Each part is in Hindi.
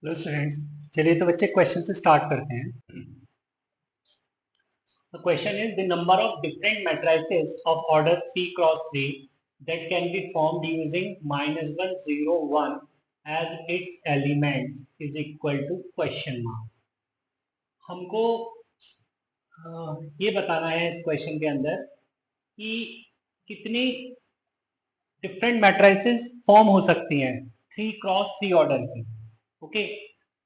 Hello students. चलिए तो बच्चे क्वेश्चन से स्टार्ट करते हैं। The question is the number of different matrices of order 3 cross 3 that can be formed using -1 0 1 as its elements is equal to question mark। हमको ये बताना है इस क्वेश्चन के अंदर कि कितनी डिफरेंट मैट्रिसेस फॉर्म हो सकती हैं 3 क्रॉस 3 ऑर्डर की। ओके,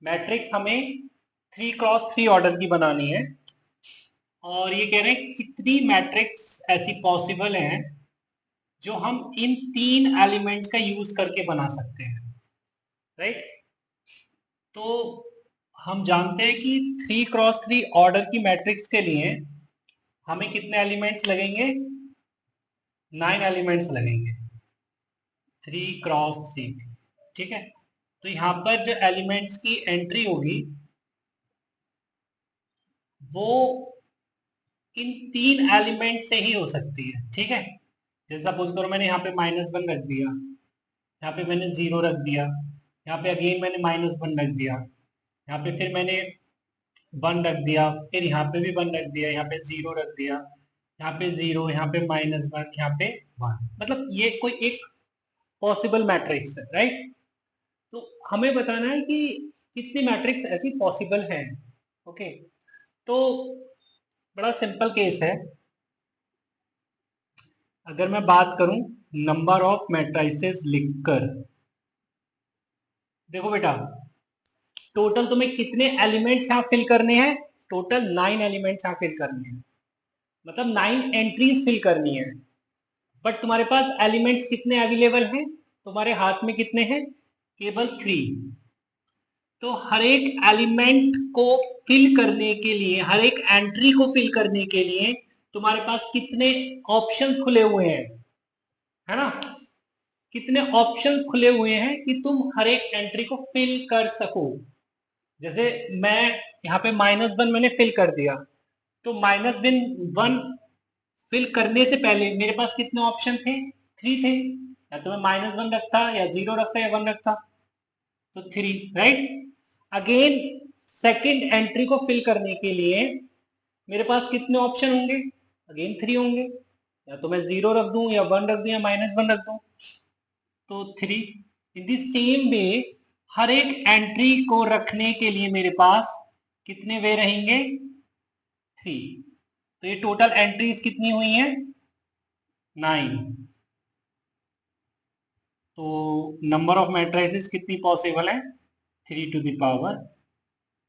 मैट्रिक्स हमें 3 क्रॉस 3 ऑर्डर की बनानी है और ये कह रहे हैं कितनी मैट्रिक्स ऐसी पॉसिबल हैं जो हम इन तीन एलिमेंट्स का यूज करके बना सकते हैं। राइट, तो हम जानते हैं कि 3 क्रॉस 3 ऑर्डर की मैट्रिक्स के लिए हमें कितने एलिमेंट्स लगेंगे? 9 एलिमेंट्स लगेंगे 3 क्रॉस 3। ठीक है, तो यहाँ पर जो एलिमेंट्स की एंट्री होगी वो इन तीन एलिमेंट से ही हो सकती है। ठीक है, जैसे सपोज करो मैंने यहाँ पे -1 रख दिया, यहाँ पे मैंने 0 रख दिया, यहाँ पे अगेन मैंने -1 रख दिया, यहाँ पे फिर मैंने 1 रख दिया, फिर यहाँ पे भी 1 रख दिया, यहाँ पे 0 रख दिया, यहाँ पे 0, यहाँ पे -1, यहाँ पे 1। मतलब ये कोई एक पॉसिबल मैट्रिक्स है। राइट, तो हमें बताना है कि कितनी मैट्रिक्स ऐसी पॉसिबल हैं। ओके, तो बड़ा सिंपल केस है। अगर मैं बात करूं नंबर ऑफ मैट्रिसेस लिखकर, देखो बेटा, टोटल तुम्हें कितने एलिमेंट्स यहाँ फिल करने हैं? टोटल 9 एलिमेंट्स यहाँ फिल करने हैं, मतलब 9 एंट्रीज फिल करनी है। बट तुम्हारे पास एलिमेंट्स कितने अवेलेबल हैं? तुम्हारे हाथ में कितने हैं? केवल 3। तो हर एक एलिमेंट को फिल करने के लिए, हर एक एंट्री को फिल करने के लिए तुम्हारे पास कितने ऑप्शंस खुले हुए हैं? है ना, कितने ऑप्शंस खुले हुए हैं कि तुम हर एक एंट्री को फिल कर सको। जैसे मैं यहाँ पे -1 मैंने फिल कर दिया, तो -1 फिल करने से पहले मेरे पास कितने ऑप्शन थे? 3 थे। या तो मैं -1 रखता, या 0 रखता, या 1 रखता, तो 3। राइट, अगेन सेकेंड एंट्री को फिल करने के लिए मेरे पास कितने ऑप्शन होंगे? अगेन 3 होंगे। या तो मैं 0 रख दूं, या 1 रख दूं, या -1 रख दूं, तो 3। इन दी सेम वे हर एक एंट्री को रखने के लिए मेरे पास कितने वे रहेंगे? 3। तो ये टोटल एंट्रीज कितनी हुई हैं? 9। तो नंबर ऑफ मैट्रिसेस कितनी पॉसिबल है? 3 to the power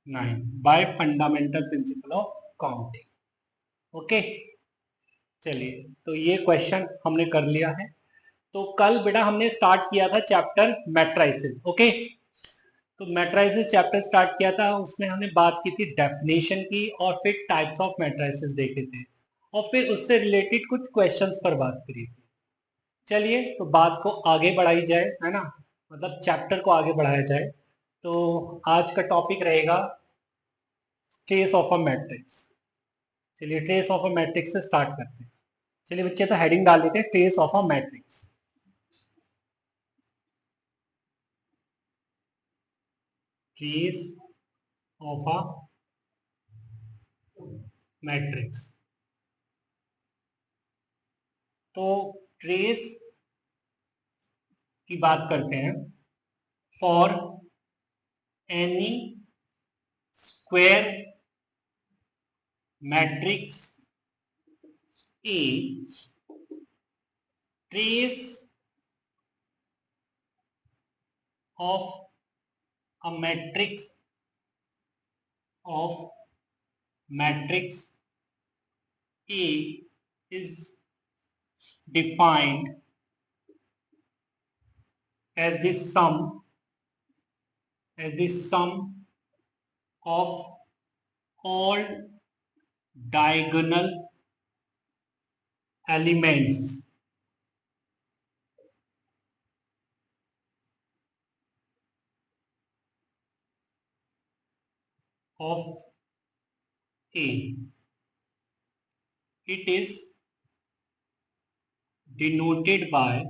9 by fundamental principle of counting. Okay, चलिए तो ये क्वेश्चन हमने कर लिया है। तो कल बेटा हमने स्टार्ट किया था चैप्टर मैट्रिसेस। ओके, तो मैट्रिसेस चैप्टर स्टार्ट किया था, उसमें हमने बात की थी डेफिनेशन की, और फिर टाइप्स ऑफ मैट्रिसेस देखे थे, और फिर उससे रिलेटेड कुछ क्वेश्चंस पर बात करी थी। चलिए तो बात को आगे बढ़ाई जाए, है ना, मतलब चैप्टर को आगे बढ़ाया जाए। तो आज का टॉपिक रहेगा ट्रेस ऑफ अ मैट्रिक्स। चलिए ट्रेस ऑफ अ मैट्रिक्स से स्टार्ट करते हैं। चलिए बच्चे, तो हेडिंग डाल देते हैं trace of a matrix. Trace of a matrix. तो ट्रेस की बात करते हैं। For N E square matrix A, trace of a matrix of matrix A is defined as the sum of all diagonal elements of A. It is denoted by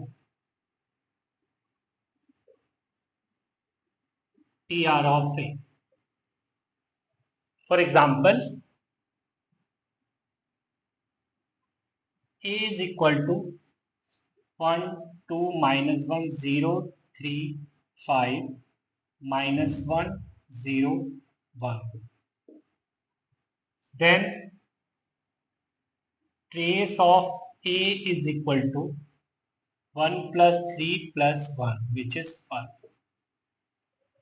TR of A. For example, A is equal to 1, 2, minus 1, 0, 3, 5, minus 1, 0, 1. Then trace of A is equal to 1 plus 3 plus 1, which is 1.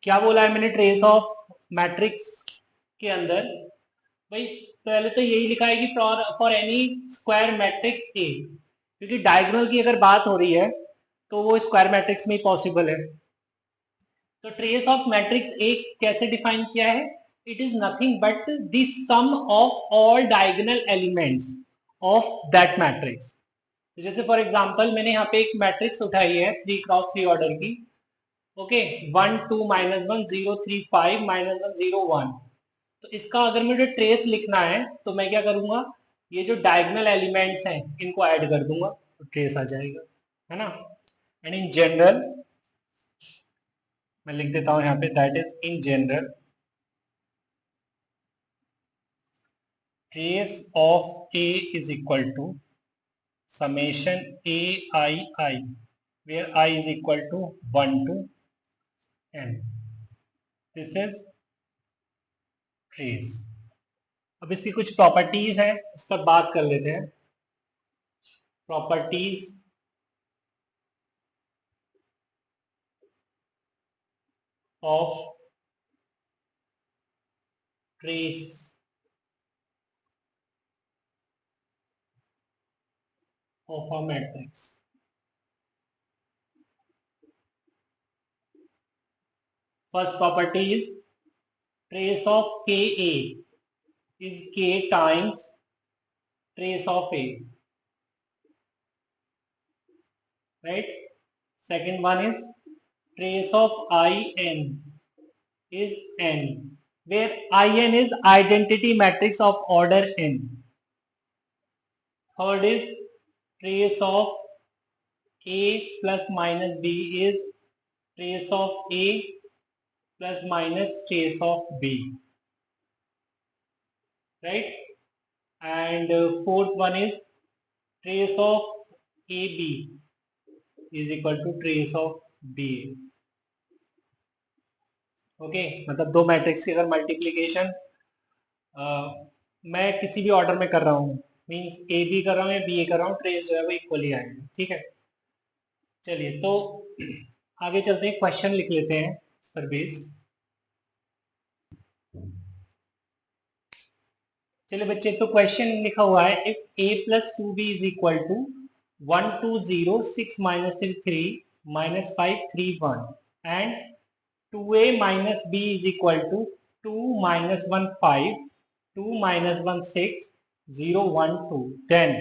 क्या बोला है मैंने ट्रेस ऑफ मैट्रिक्स के अंदर? भाई पहले तो यही लिखा है कि for N E square matrix A, क्योंकि डायगोनल की अगर बात हो रही है तो वो स्क्वायर मैट्रिक्स में ही पॉसिबल है. तो ट्रेस ऑफ मैट्रिक्स ए कैसे डिफाइन किया है? It is nothing but the sum of all diagonal elements of that matrix. जैसे फॉर एग्जांपल मैंने यहाँ पे एक मैट्रिक्स उठाई है 3x3 ऑर्डर की. Okay, 1, 2, minus 1, 0, 3, 5, minus 1, 0, 1. तो इसका अगर मुझे ट्रेस लिखना है तो मैं क्या करूंगा, ये जो डायगोनल एलिमेंट्स हैं इनको ऐड कर दूंगा तो ट्रेस आ जाएगा, है ना. एंड इन जनरल मैं लिख देता हूं यहाँ पे, that is in general trace of A is equal to summation ai, where I is equal to 1 to n. This is trace. अब इसकी कुछ प्रॉपर्टीज हैं, इस पर बात कर लेते हैं. Properties of trace of a matrix. First property is trace of Ka is K times trace of A, right? Second one is trace of In is N, where In is identity matrix of order n. Third is trace of A plus minus B is trace of A plus minus trace of B, right? And fourth one is trace of AB is equal to trace of BA. Okay, मतलब दो मैट्रिक्स की अगर मल्टीप्लीकेशन मैं किसी भी ऑर्डर में कर रहा हूँ, मीन्स ए बी कर रहा हूँ या बी ए कर रहा हूँ, ट्रेस जो है वो इक्वली आएंगे. ठीक है, चलिए तो आगे चलते हैं, क्वेश्चन लिख लेते हैं इस पर बेस्ड. चलिए बच्चे, तो क्वेश्चन लिखा हुआ है, if a plus 2b is equal to 1, 2, 0, 6, minus 3, 3, minus 5, 3, 1 and 2a minus b is equal to 2, minus 1, 5, 2, minus 1, 6, 0, 1, 2, then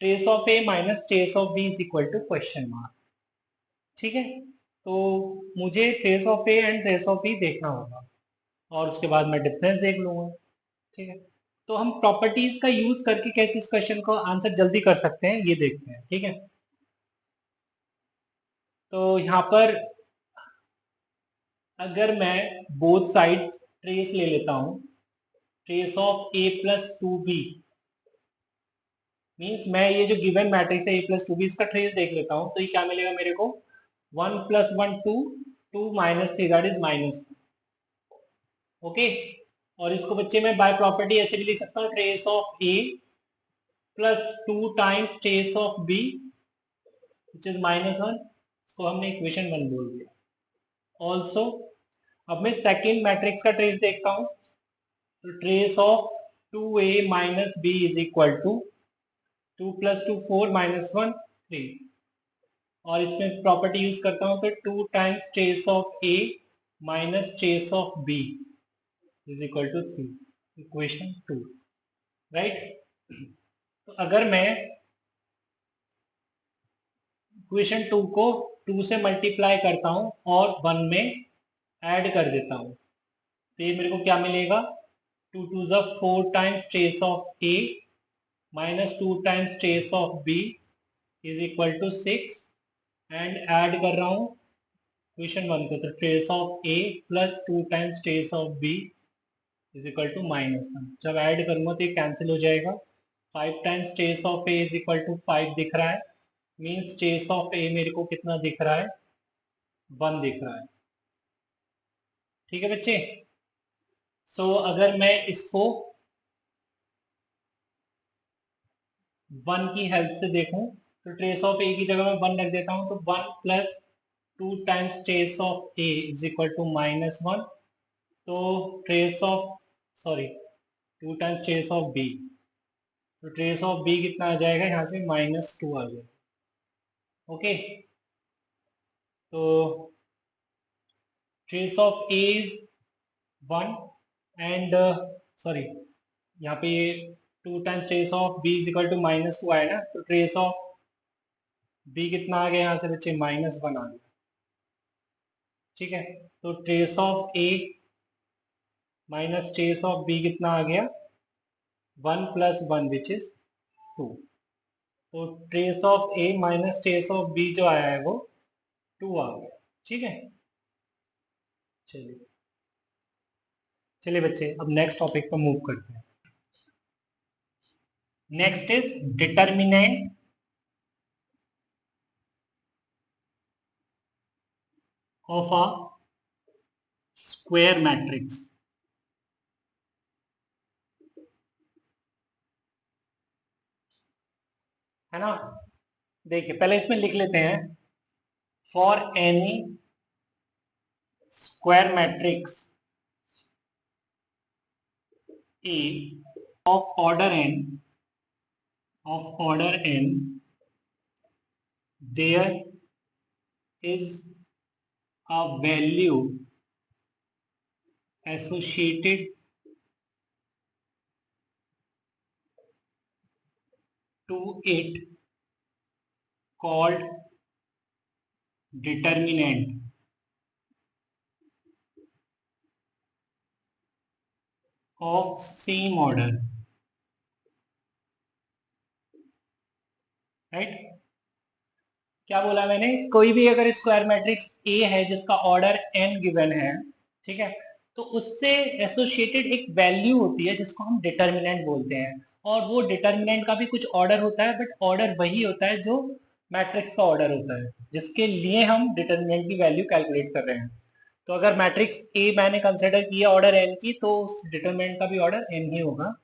trace of a minus trace of b is equal to question mark. ठीक है, तो मुझे trace of a and trace of b देखना होगा और उसके बाद मैं डिफरेंस देख लूंगा. ठीक है, तो हम प्रॉपर्टीज का यूज करके कैसे इस क्वेश्चन को आंसर जल्दी कर सकते हैं ये देखते हैं. ठीक है, तो यहाँ पर अगर मैं बोथ साइड्स ट्रेस ले लेता हूं, trace of a plus 2b means मैं ये जो गिवन मैट्रिक्स है a प्लस 2b इसका ट्रेस देख लेता हूं, तो ये क्या मिलेगा मेरे को, 1 plus 1 2, 2 minus 3 that is minus. Okay, और इसको बच्चे मैं बाय प्रॉपर्टी ऐसे भी लिख सकता हूँ, trace of a plus 2 times trace of b which is -1. इसको हमने इक्वेशन 1 बोल दिया. ऑल्सो अब मैं सेकेंड मैट्रिक्स का ट्रेस देखता हूँ, तो trace of 2a minus b is equal to 2 plus 2 4 minus 1 3, और इसमें प्रॉपर्टी यूज करता हूँ तो 2 times trace of a minus trace of b is equal to 3, equation 2, right. तो अगर मैं इक्वेशन 2 को 2 से मल्टीप्लाई करता हूं और 1 में ऐड कर देता हूं, तो ये मेरे को क्या मिलेगा, 2 2 ज़ा 4 times trace of a minus 2 times trace of b is equal to 6 and add कर रहा हूं क्वेश्चन 1 को, तो trace of A plus 2 times trace of B is equal to -1। जब ऐड करूंगा तो ये कैंसिल हो जाएगा। 5 times trace of A is equal to 5 दिख रहा है, मीन्स ट्रेस ऑफ ए मेरे को कितना दिख रहा है, 1 दिख रहा है। ठीक है बच्चे। सो अगर मैं इसको 1 की हेल्प से देखूं तो ट्रेस ऑफ ए की जगह मैं 1 रख देता हूं, तो 1 plus 2 times trace of A is equal to -1। तो trace of, sorry, 2 times trace of B, तो ट्रेस ऑफ बी कितना आ जाएगा यहाँ से, -2 आ जाएगा। ओके, तो trace of A is 1 and, sorry, यहाँ पे ये 2 times trace of B is equal to -2 आया ना, तो ट्रेस ऑफ बी कितना आ गया यहाँ से बच्चे, -1 आ गया। ठीक है, तो trace of A minus trace of B कितना आ गया, 1 प्लस 1 विच इज 2। तो trace of A minus trace of B जो आया है वो 2 आ गया। ठीक है, चलिए चलिए बच्चे, अब नेक्स्ट टॉपिक पर मूव करते हैं। Next is determinant of a square matrix. है ना, देखिए पहले इसमें लिख लेते हैं, for N E square matrix A of order n there is a value associated to it called determinant of same order, right. क्या बोला मैंने, कोई भी अगर स्क्वायर मैट्रिक्स ए है जिसका ऑर्डर n गिवन है, ठीक है, तो उससे एसोसिएटेड एक वैल्यू होती है जिसको हम डिटर्मिनेंट बोलते हैं। और वो डिटर्मिनेंट का भी कुछ ऑर्डर होता है, बट ऑर्डर वही होता है जो मैट्रिक्स का ऑर्डर होता है, जिसके लिए हम डिटर्मिनेंट की वैल्यू कैलकुलेट कर रहे हैं। तो अगर मैट्रिक्स ए मैंने कंसिडर किया ऑर्डर एन की, तो उस डिटरमिनेंट का भी ऑर्डर एन ही होगा,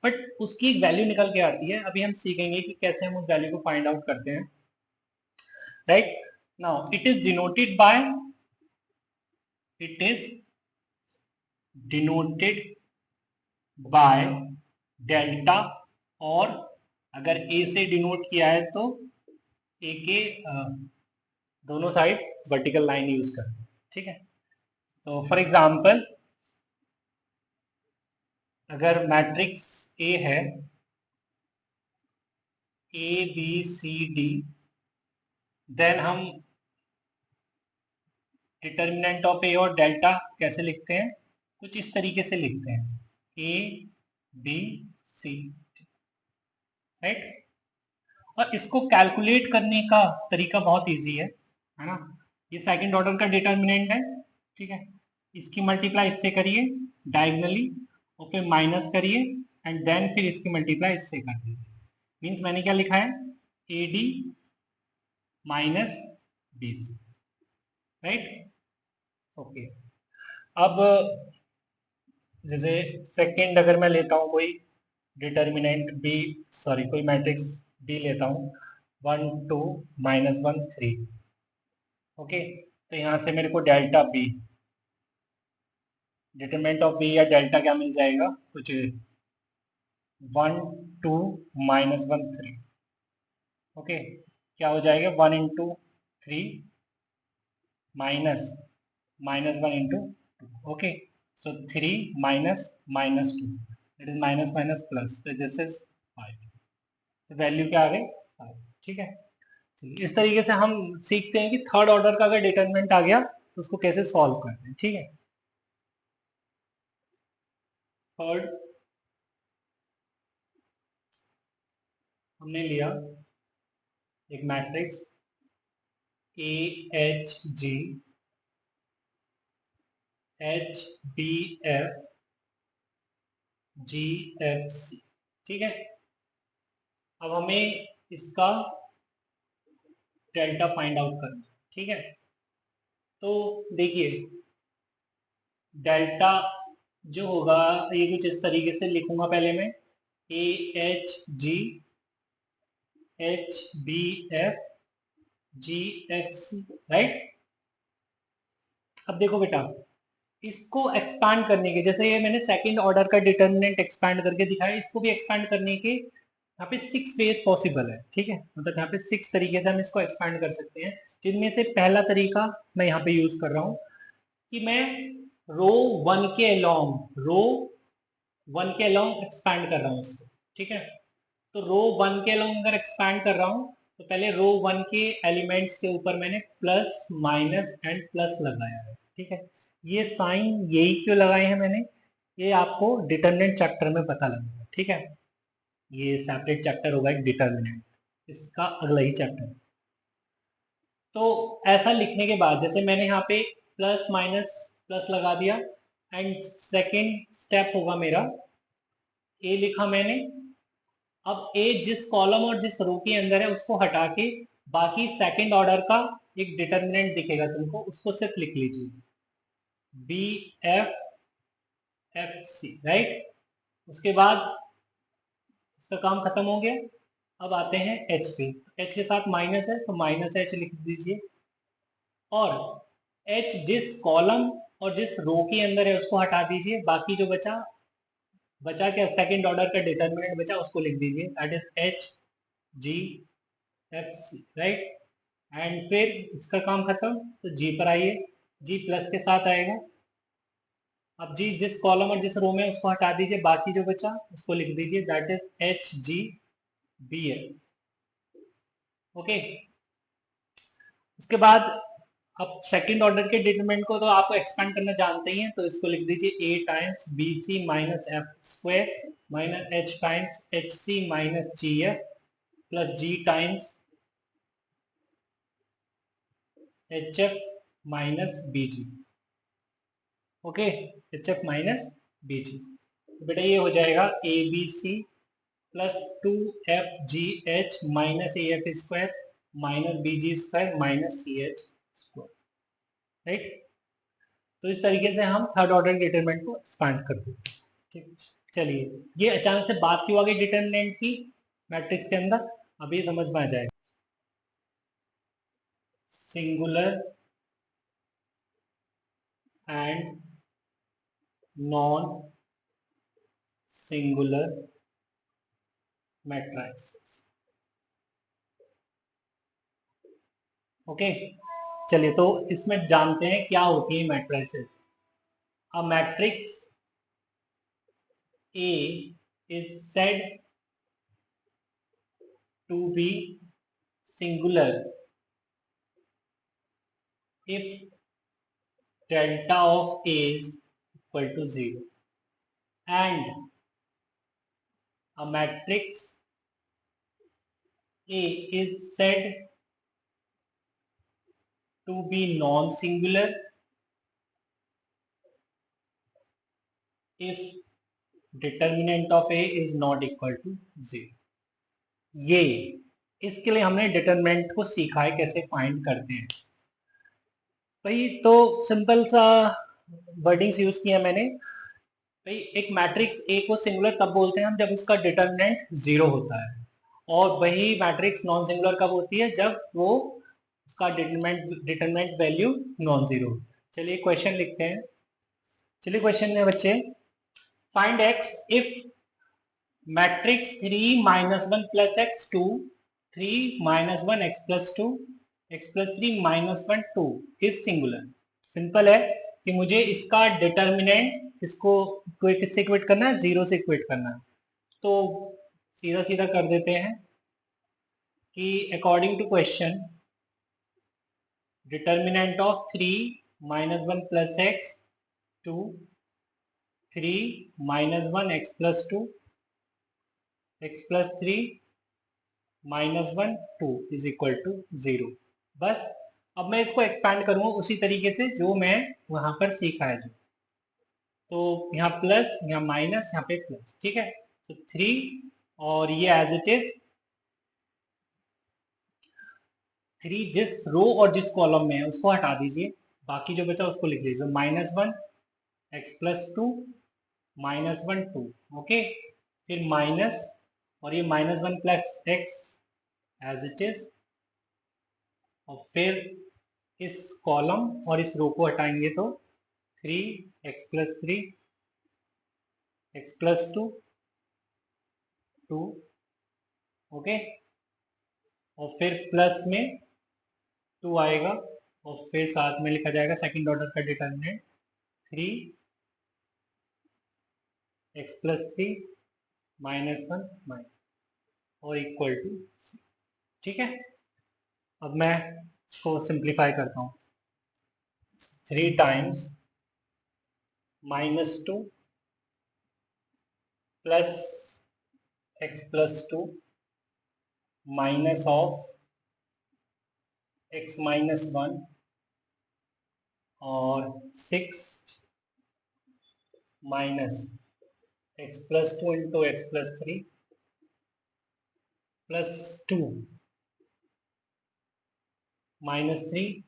बट उसकी एक वैल्यू निकल के आती है। अभी हम सीखेंगे कि कैसे हम उस वैल्यू को फाइंड आउट करते हैं, right. Now it is denoted by, it is denoted by delta, और अगर ए से डिनोट किया है तो ए के दोनों साइड वर्टिकल लाइन यूज करते हैं। ठीक है, तो फॉर एग्जांपल अगर मैट्रिक्स ए है A B C D, then हम डिटर्मिनेंट ऑफ ए और डेल्टा कैसे लिखते हैं, कुछ इस तरीके से लिखते हैं, ए बी सी, राइट। और इसको कैलकुलेट करने का तरीका बहुत इजी है ना। ये सेकंड ऑर्डर का डिटर्मिनेंट है, ठीक है, इसकी मल्टीप्लाई इससे करिए डायगनली, और फिर माइनस करिए, एंड देन फिर इसकी मल्टीप्लाई इससे कर दीजिए। मीन्स मैंने क्या लिखा है, A D minus B C, right. Okay, अब जैसे सेकंड अगर मैं लेता हूँ कोई डिटर्मिनेंट बी, सॉरी कोई मैट्रिक्स बी लेता हूँ, 1 2 -1 3, ओके, तो यहाँ से मेरे को delta B, determinant of B या डेल्टा क्या मिल जाएगा, कुछ 1 2 -1 3, ओके, क्या हो जाएगा 1 into 3 minus -1 into 2, okay, so 3 minus -2, it is minus minus plus, तो दिस इज 5, तो वैल्यू क्या आ गई 5। ठीक है, इस तरीके से हम सीखते हैं कि थर्ड ऑर्डर का अगर डिटरमिनेंट आ गया तो उसको कैसे सॉल्व करते हैं। ठीक है, थर्ड हमने लिया एक matrix A H G HBF GFC, ठीक है। अब हमें इसका डेल्टा फाइंड आउट करना है, ठीक है। तो देखिए डेल्टा जो होगा ये कुछ इस तरीके से लिखूंगा, पहले मैं AHGHBFGFC, राइट। अब देखो बेटा, इसको एक्सपांड करने के, जैसे ये मैंने सेकंड ऑर्डर का डिटर्मिनेंट एक्सपांड करके दिखाया, इसको भी एक्सपांड करने के यहाँ पे 6 वेज पॉसिबल है, ठीक है। मतलब यहाँ पे 6 तरीके से हम इसको एक्सपांड कर सकते हैं, जिनमें से पहला तरीका मैं यहाँ पे यूज कर रहा हूँ कि मैं रो 1 के अलोंग एक्सपैंड कर रहा हूँ इसको, ठीक है। तो रो 1 के अलोंग अगर एक्सपैंड कर रहा हूँ तो पहले रो 1 के एलिमेंट्स के ऊपर मैंने प्लस माइनस एंड प्लस लगाया है, ठीक है। ये साइन यही क्यों लगाए हैं मैंने, ये आपको डिटरमिनेंट चैप्टर में पता लगेगा, ठीक है। ये सेपरेट चैप्टर होगा एक डिटरमिनेंट, इसका अगला ही चैप्टर है। तो ऐसा लिखने के बाद जैसे मैंने यहाँ पे प्लस माइनस प्लस लगा दिया, एंड सेकेंड स्टेप होगा मेरा, ए लिखा मैंने। अब ए जिस कॉलम और जिस रो के अंदर है उसको हटा के बाकी सेकंड ऑर्डर का एक डिटरमिनेंट दिखेगा तुमको, उसको सिर्फ लिख लीजिए BFFC, राइट। उसके बाद इसका काम खत्म हो गया। अब आते हैं H पे, H के साथ माइनस है तो माइनस H लिख दीजिए, और H जिस कॉलम और जिस रो के अंदर है उसको हटा दीजिए, बाकी जो बचा क्या सेकंड ऑर्डर का डिटरमिनेंट बचा उसको लिख दीजिए, that is HGFC, right. And फिर इसका काम खत्म, तो G पर आइए, G प्लस के साथ आएगा। अब G जिस कॉलम और जिस रो में उसको हटा दीजिए, बाकी जो बचा उसको लिख दीजिए, दैट इज HGBF, ओके। उसके बाद अब सेकंड ऑर्डर के डिटरमिनेंट को तो आप एक्सपेंड करना जानते ही हैं, तो इसको लिख दीजिए A times BC minus F square minus H times HC minus GF plus G times HF minus BG, okay. HF minus BG, तो बेटा ये हो जाएगा ABC plus 2FGH minus AF square minus BG square minus CH square, right. तो इस तरीके से हम थर्ड ऑर्डर डिटरमिनेंट को एक्सपांड कर देते हैं, ठीक। चलिए, ये अचानक से बात क्यों आ गई डिटरमिनेंट की मैट्रिक्स के अंदर, अभी समझ में आ जाएगा। Singular and non singular matrix, okay. चलिए, तो इसमें जानते हैं क्या होती है matrices. A matrix A is said to be singular if delta of A is equal to 0, and a matrix A is said to be non-singular if determinant of A is not equal to 0. ये इसके लिए हमने डिटरमिनेंट को सीखा है कैसे फाइंड करते हैं। भाई तो सिंपल सा वर्डिंग्स यूज किया मैंने। भाई एक मैट्रिक्स ए को सिंगुलर तब बोलते हैं हम जब उसका डिटरमिनेंट 0 होता है, और वही मैट्रिक्स नॉन सिंगुलर कब होती है, जब वो उसका डिटरमिनेंट वैल्यू नॉन जीरो। चलिए क्वेश्चन लिखते हैं। चलिए क्वेश्चन में बच्चे, find x if matrix 3 minus 1 plus x 2 3 minus 1 x plus 2 x plus 3 minus 1 2 is singular. Simple है कि मुझे इसका डिटरमिनेंट इसको किससे इक्वेट करना है, 0 से इक्वेट करना है। तो सीधा सीधा कर देते हैं कि according to question determinant of 3 minus 1 plus x 2 3 minus 1 x plus 2 x plus 3 minus 1 2 is equal to 0। बस अब मैं इसको एक्सपैंड करूंगा उसी तरीके से जो मैं वहां पर सीखा है। जो तो यहाँ प्लस, यहाँ माइनस, यहाँ पे प्लस, ठीक है। तो 3 और ये एज इट इज 3 जिस रो और जिस कॉलम में है उसको हटा दीजिए, बाकी जो बचा उसको लिख लीजिए। -1 x+2 -1 2, ओके। फिर माइनस, और ये -1 plus x as it is, और फिर इस कॉलम और इस रो को हटाएंगे तो 3x+3 x+2 2, ओके। और फिर प्लस में 2 आएगा, और फिर साथ में लिखा जाएगा सेकंड ऑर्डर का डिटर्मिनेंट 3x+3 -1 और इक्वल टू, ठीक है। अब मैं इसको सिंप्लीफाई करता हूँ। 3 times -2 plus x+2 minus of x-1 और 6 minus x+2 into x+3 +2 -3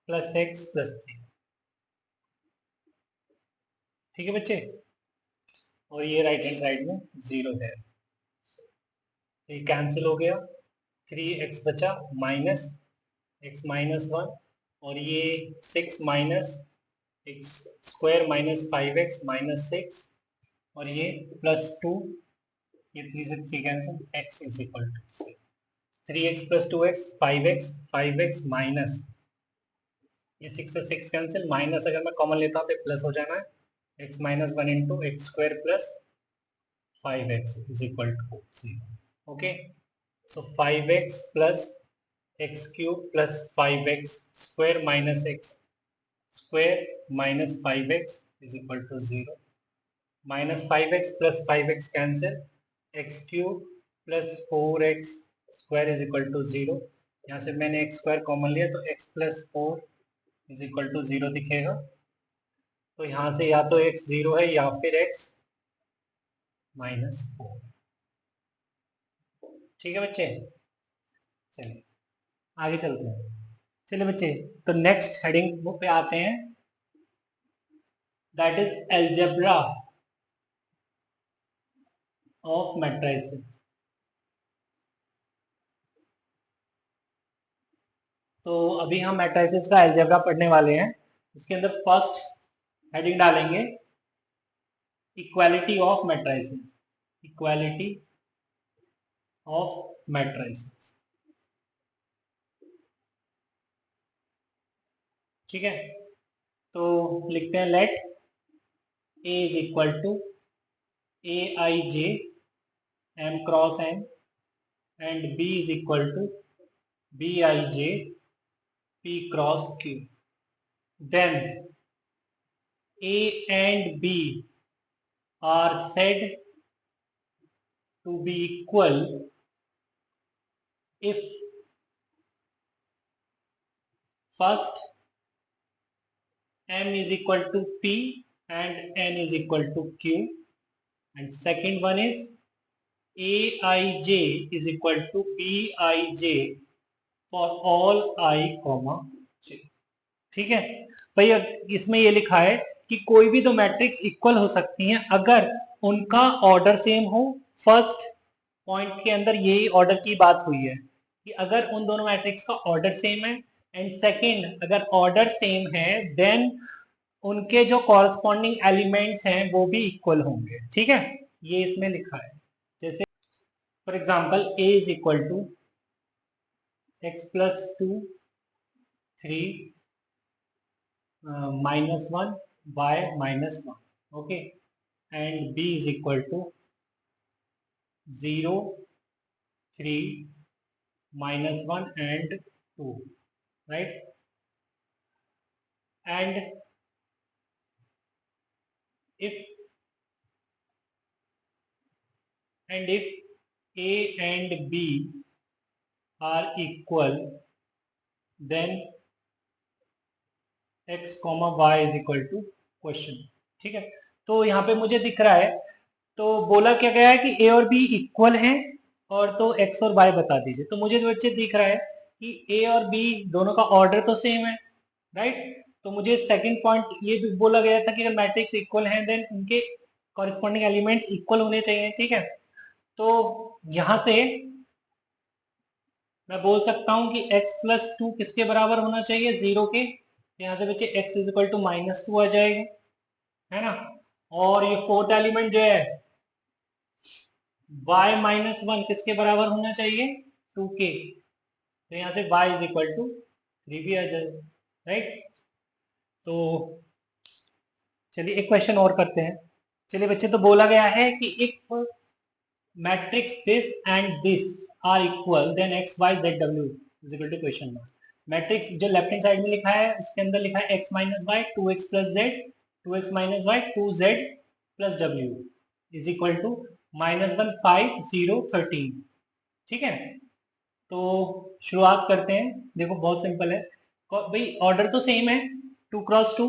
plus x+3, ठीक है बच्चे। और ये राइट हैंड साइड में 0 है, तो ये कैंसिल हो गया। 3x बचा माइनस x-1, और ये 6 माइनस x स्क्वायर -5x -6, और ये +2, ये 3 से 3 cancel, x is equal to 3x + 2x 5x minus, ये 6 से 6 कैंसिल, माइनस अगर मैं कॉमन लेता हूँ तो प्लस हो जाना है। x-1 into x square plus 5x is equal to 0, okay. So 5x plus x³ plus 5x square minus x square minus 5x is equal to 0, -5x plus 5x cancel, x³ plus 4x square is equal to 0। यहाँ से मैंने x स्क्वायर कॉमन लिया तो x plus 4 is equal to 0 दिखेगा। तो यहाँ से या तो x 0 है या फिर x -4, ठीक है बच्चे। चलिए आगे चलते हैं। चलिए बच्चे, तो नेक्स्ट हेडिंग पे आते हैं, that is algebra of matrices. तो अभी हम मैट्रिसेस का एल्जेब्रा पढ़ने वाले हैं। इसके अंदर फर्स्ट हेडिंग डालेंगे equality of matrices, equality of matrices, ठीक है। तो लिखते हैं let A is equal to Aij M cross N and B is equal to Bij P cross Q। Then A and B are said to be equal if first M is equal to P and N is equal to Q, and second one is Aij is equal to Bij for all I, j, ठीक है भैया। इसमें ये लिखा है कि कोई भी दो मैट्रिक्स इक्वल हो सकती हैं अगर उनका ऑर्डर सेम हो। फर्स्ट पॉइंट के अंदर यही ऑर्डर की बात हुई है कि अगर उन दोनों मैट्रिक्स का ऑर्डर सेम है, एंड सेकंड अगर ऑर्डर सेम है देन उनके जो कॉरस्पॉन्डिंग एलिमेंट्स हैं वो भी इक्वल होंगे, ठीक है। ये इसमें लिखा है। जैसे for example a is equal to x+2 3 -1 y -1, okay, and b is equal to 0 3 -1 and 2, right? And if a and b are equal, then x comma y is equal to question. ठीक है, तो यहाँ पे मुझे दिख रहा है, तो बोला क्या गया है कि a और b इक्वल हैं, और तो x और y बता दीजिए। तो मुझे जो बच्चे दिख रहा है कि a और b दोनों का ऑर्डर तो सेम है, राइट। तो मुझे सेकंड पॉइंट ये भी बोला गया था कि अगर मैट्रिक्स इक्वल हैं देन उनके कॉरेस्पॉन्डिंग एलिमेंट्स इक्वल होने चाहिए। ठीक है, तो यहां से मैं बोल सकता हूं कि x प्लस टू किसके बराबर होना चाहिए, 0 के। यहाँ से बच्चे x is equal to minus two आ जाएगा, है ना। और ये फोर्थ एलिमेंट जो है y माइनस वन किसके बराबर होना चाहिए, 2k। तो यहाँ से y इज इक्वल टू 3 भी आ जाएगा, राइट। तो चलिए एक क्वेश्चन और करते हैं। चलिए बच्चे, तो बोला गया है कि if matrix this and this are equal then x y z डब्ल्यू is equal to question mark. Matrix जो लेफ्ट हैंड साइड में लिखा है उसके अंदर लिखा है x minus y two x plus z, two x minus y two z plus डब्ल्यू is equal to minus one five zero thirteen. ठीक है, तो शुरुआत करते हैं। देखो बहुत सिंपल है भाई, ऑर्डर तो सेम है, टू क्रॉस टू।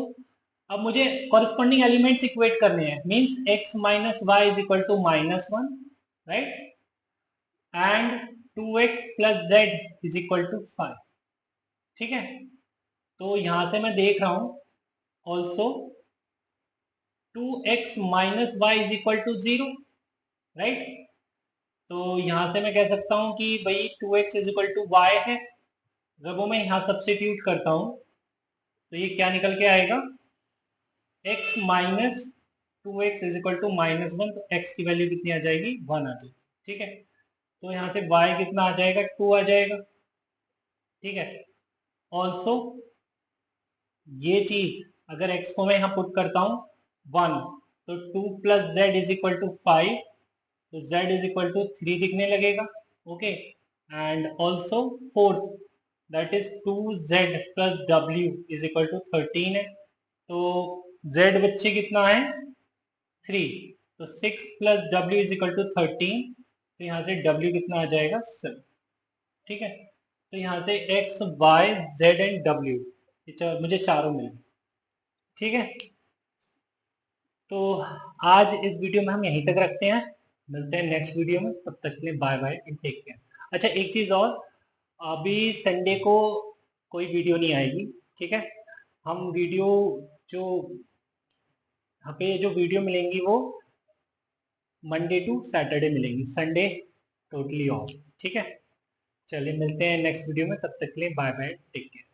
अब मुझे कॉरेस्पॉन्डिंग एलिमेंट्स इक्वेट करने हैं, means x minus y is equal to minus one, right, and 2x plus z is equal to 5। ठीक है, तो यहां से मैं देख रहा हूं also 2x minus y is equal to 0, right. तो यहां से मैं कह सकता हूं कि भाई 2x is equal to Y है। जब वो मैं यहां सब्स्टिट्यूट करता हूं तो ये क्या निकल के आएगा, x minus two x is equal to minus one. तो x की वैल्यू कितनी आ जाएगी, 1 आ जाएगी। ठीक है, तो यहाँ से y कितना आ जाएगा, 2 आ जाएगा। ठीक है, ऑल्सो ये चीज अगर x को मैं यहाँ पुट करता हूँ 1, तो 2 plus z is equal to 5, तो z इज इक्वल टू 3 दिखने लगेगा। Okay, and also fourth that is 2z plus w is equal to 13 है। तो z बच्चे कितना है, 3, तो 6 plus w is equal to 13। तो यहाँ से w कितना आ जाएगा, 7। ठीक है, तो यहाँ से x y z and w मुझे चारों मिले। ठीक है, तो आज इस वीडियो में हम यहीं तक रखते हैं, मिलते हैं नेक्स्ट वीडियो में। तब तक के लिए bye bye and take care. अच्छा एक चीज और, अभी संडे को कोई वीडियो नहीं आएगी। ठीक है, हम वीडियो जो यहाँ पे जो वीडियो मिलेंगी वो मंडे टू सैटरडे मिलेंगी, संडे टोटली ऑफ। ठीक है, चलिए मिलते हैं नेक्स्ट वीडियो में, तब तक के लिए बाय बाय टेक केयर।